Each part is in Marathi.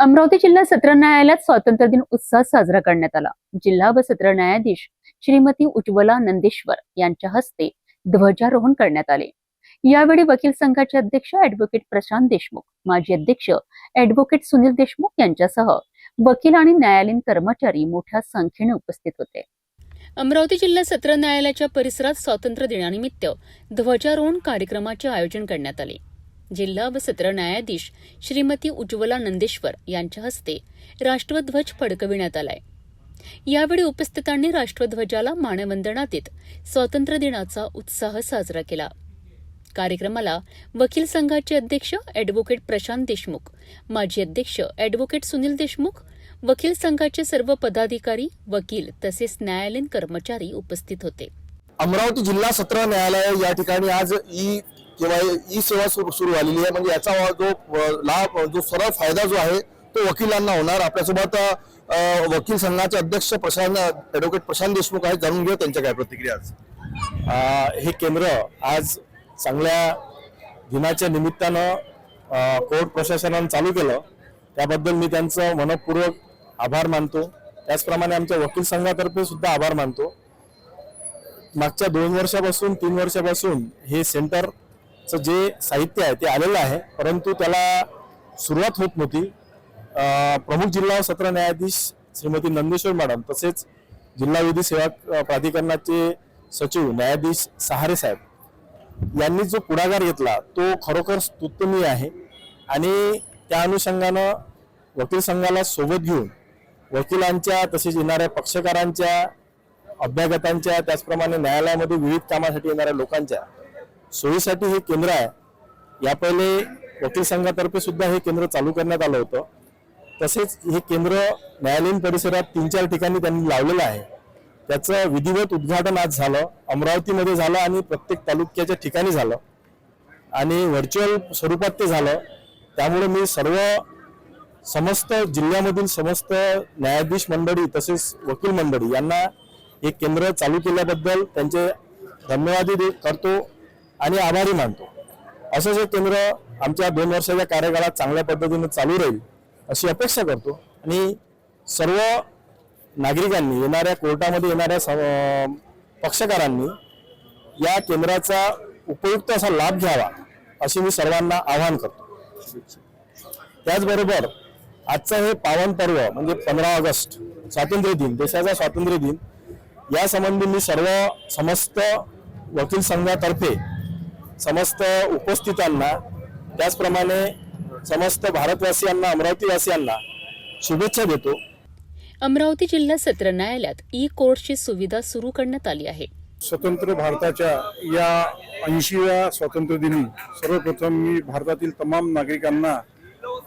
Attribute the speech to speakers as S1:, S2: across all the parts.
S1: अमरावती जिल्हा सत्र न्यायालयात स्वातंत्र्य दिन उत्साहात साजरा करण्यात आला। जिल्हा व सत्र न्यायाधीश श्रीमती उज्ज्वला नंदेश्वर यांच्या हस्ते ध्वजारोहण करण्यात आले। यावेळी वकील संघाचे अध्यक्ष ॲडव्होकेट प्रशांत देशमुख, माजी अध्यक्ष ॲडव्होकेट सुनील देशमुख यांच्यासह वकील आणि न्यायालयीन कर्मचारी मोठ्या संख्येने उपस्थित होते। अमरावती जिल्हा सत्र न्यायालयाच्या परिसरात स्वातंत्र्य दिनानिमित्त ध्वजारोहण कार्यक्रमाचे आयोजन करण्यात आले। जिल्हा व सत्र न्यायाधीश श्रीमती उज्ज्वला नंदेश्वर यांच्या हस्ते राष्ट्रध्वज फडकविण्यात आलाय। यावेळी उपस्थितांनी राष्ट्रध्वजाला मानवंदना देत स्वातंत्र्य दिनाचा उत्साह साजरा केला। कार्यक्रमाला वकील संघाचे अध्यक्ष ॲडव्होकेट प्रशांत देशमुख, माजी अध्यक्ष ॲडव्होकेट सुनील देशमुख, वकील संघाचे सर्व पदाधिकारी, वकील तसेच न्यायालयीन कर्मचारी उपस्थित होते।
S2: अमरावती जिल्हा सत्र न्यायालय या ठिकाणी आज ई सेवा सुरू झालेली आहे। म्हणजे याचा जो लाभ, जो सरळ फायदा जो आहे तो वकिलांना होणार। आपल्यासोबत वकील संघाचे अध्यक्ष ॲडव्होकेट प्रशांत देशमुख आहेत, जाणून घेऊ त्यांच्या काय प्रतिक्रिया।
S3: हे केंद्र आज चांगल्या दिनाच्या निमित्तानं कोर्ट प्रशासनाने चालू केलं, त्याबद्दल मी त्यांचं मनपूर्वक आभार मानतो। त्याचप्रमाणे आमच्या वकील संघातर्फे सुद्धा आभार मानतो। मागच्या 2 वर्षापासून 3 वर्षापासून हे सेंटरचं जे साहित्य आहे ते आलेलं आहे, परंतु त्याला सुरुवात होत नव्हती। प्रमुख जिल्हा सत्र न्यायाधीश श्रीमती नंदेश्वर मॅडम तसेच जिल्हा विधी सेवा प्राधिकरणाचे सचिव न्यायाधीश सहारे साहेब यांनी जो पुढाकार घेतला तो खरोखर स्तुत्यनीय आहे। आणि त्या अनुषंगानं वकील संघाला सोबत घेऊन वकिलांच्या तसेच येणाऱ्या पक्षकारांच्या, अभ्यागतांच्या, त्याचप्रमाणे न्यायालयामध्ये विविध कामासाठी येणाऱ्या लोकांच्या सोयीसाठी हे केंद्र आहे। या पहिले वकील संघातर्फे सुद्धा हे केंद्र चालू करण्यात आलं होतं। तसेच हे केंद्र न्यायालयीन परिसरात 3-4 ठिकाणी त्यांनी लावलेलं आहे। त्याचं विधिवत उद्घाटन आज झालं, अमरावतीमध्ये झालं आणि प्रत्येक तालुक्याच्या ठिकाणी झालं आणि व्हर्च्युअल स्वरूपात ते झालं। त्यामुळे मी समस्त जिल्ह्यामधील समस्त न्यायाधीश मंडळी तसेच वकील मंडळी यांना हे केंद्र चालू केल्याबद्दल त्यांचे धन्यवाद करतो आणि आभारी मानतो। असंच हे केंद्र आमच्या 2 वर्षाच्या कार्यकाळात चांगल्या पद्धतीने चालू राहील अशी अपेक्षा करतो आणि सर्व नागरिकांनी, येणाऱ्या कोर्टामध्ये येणाऱ्या पक्षकारांनी या केंद्राचा उपयुक्त असा लाभ घ्यावा अशी मी सर्वांना आवाहन करतो। त्याचबरोबर आजचं हे पावन पर्व म्हणजे 15 ऑगस्ट स्वातंत्र्य दिन, देशाचा स्वातंत्र्य दिन, या संबंधी मी समस्त वकील संघातर्फे समस्त उपस्थितांना, त्याचप्रमाणे समस्त भारतवासियांना, अमरावतीवासियांना शुभेच्छा देतो।
S1: अमरावती जिल्हा सत्र न्यायालयात ई कोर्टची सुविधा सुरू करण्यात आली आहे।
S4: स्वतंत्र भारताच्या या 80व्या स्वातंत्र्य दिनी सर्वप्रथम मी भारतातील तमाम नागरिकांना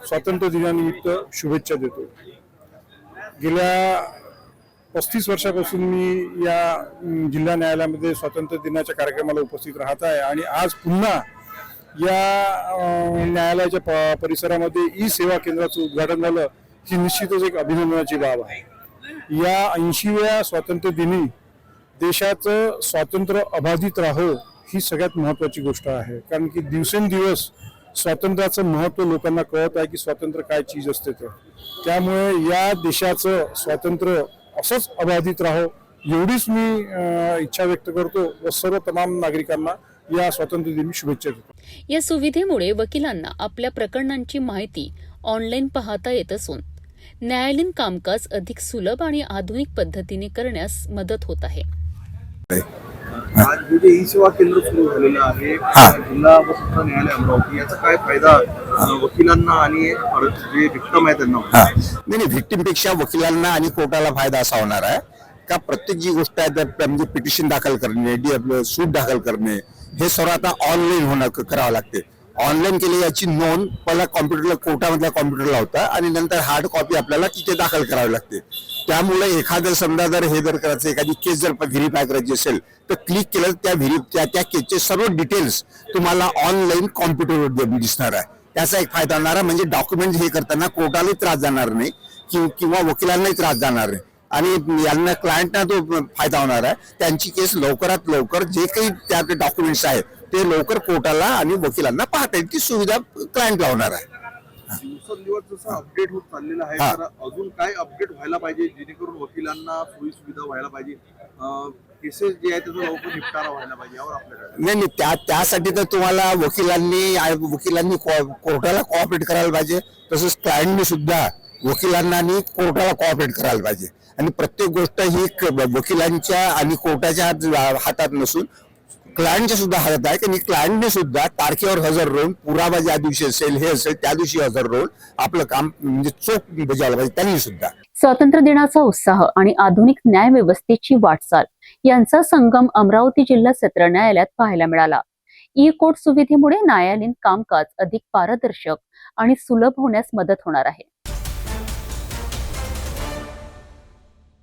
S4: स्वातंत्र्य दिनानिमित्त शुभेच्छा देतो। गेल्या 35 वर्षापासून मी या जिल्हा न्यायालयामध्ये स्वातंत्र्य दिनाच्या कार्यक्रमाला उपस्थित राहत आहे आणि आज पुन्हा या न्यायालयाच्या परिसरामध्ये ई सेवा केंद्राचं उद्घाटन झालं, ही निश्चितच एक अभिनंदनाची बाब आहे। या 80व्या स्वातंत्र्य दिनी देशाचं स्वातंत्र्य अबाधित राहो ही सगळ्यात महत्त्वाची गोष्ट आहे, कारण की दिवसेंदिवस स्वातंत्र्याचं महत्त्व लोकांना कळत आहे की स्वातंत्र्य काय चीज असते। त्यामुळे या देशाचं स्वातंत्र्य असंच अबाधित राहो एवढीच मी इच्छा व्यक्त करतो व सर्व तमाम नागरिकांना या स्वातंत्र्य दिनी शुभेच्छा देतो।
S1: या सुविधेमुळे वकिलांना आपल्या प्रकरणांची माहिती ऑनलाईन पाहता येत असून न्यायालयीन कामकाज अधिक सुलभ आणि आधुनिक पद्धतीने करण्यास मदत होत आहे।
S5: आज जे ई सेवा केंद्र सुरू झालेलं आहे जिल्हा व सत्र न्यायालय अमरावती, याचा काय फायदा वकिलांना आणि जे विक्टिम आहे त्यांना?
S2: नाही, व्हिक्टिमपेक्षा वकिलांना आणि कोर्टाला फायदा असा होणार आहे का प्रत्येक जी गोष्ट आहे म्हणजे पिटिशन दाखल करणे, सूट दाखल करणे, हे सर्व आता ऑनलाईन करावं लागते। ऑनलाईन केले याची नोंद पहिला कॉम्प्युटरला, कोर्टामधल्या कॉम्प्युटरला होता आणि नंतर हार्ड कॉपी आपल्याला तिथे दाखल करावी लागते। त्यामुळे एखादं समजा जर हे जर करायचं, एखादी केस जर व्हेरीफाय करायची असेल तर क्लिक केलं त्या केसचे सर्व डिटेल्स तुम्हाला ऑनलाईन कॉम्प्युटरवर दिसणार आहे। त्याचा एक फायदा होणार आहे, म्हणजे डॉक्युमेंट हे करताना कोर्टालाही त्रास जाणार नाही किंवा वकिलांनाही त्रास जाणार नाही आणि यांना क्लायंटना तो फायदा होणार आहे। त्यांची केस लवकरात लवकर जे काही त्यात डॉक्युमेंट्स आहेत ते लवकर कोर्टाला आणि वकिलांना पाहता येईल ती सुविधा क्लायंटला होणार आहे।
S5: दिवसेंदिवस जसं अपडेट होत चाललेलं आहे
S2: हा.
S5: तर अजून काय अपडेट व्हायला पाहिजे जेणेकरून वकिलांना सोयी सुविधा व्हायला पाहिजे, केसेस जे आहे त्याचा लवकर निपटारा व्हायला पाहिजे यावर आपल्याकडे
S2: नाही नाही त्यासाठी तर तुम्हाला वकिलांनी कोर्टाला कोऑपरेट करायला पाहिजे, तसंच क्लायंटनी सुद्धा वकिलांना आणि कोर्टाला कोऑपरेट करायला पाहिजे. आणि प्रत्येक गोष्ट ही वकिलांच्या आणि कोर्टाच्या हातात नसून क्लायंटच्या सुद्धा हातात आहे की क्लायंटने सुद्धा तारखेवर हजर राहून पुरावा ज्या दिवशी असेल हे असेल त्या दिवशी हजर राहून आपलं काम म्हणजे चोख बजावलं पाहिजे त्यांनी सुद्धा.
S1: स्वातंत्र्य दिनाचा उत्साह आणि आधुनिक न्याय व्यवस्थेची वाटचाल यांचा संगम अमरावती जिल्हा सत्र न्यायालयात पाहायला मिळाला. ई कोर्ट सुविधेमुळे न्यायालयीन कामकाज अधिक पारदर्शक आणि सुलभ होण्यास मदत होणार आहे.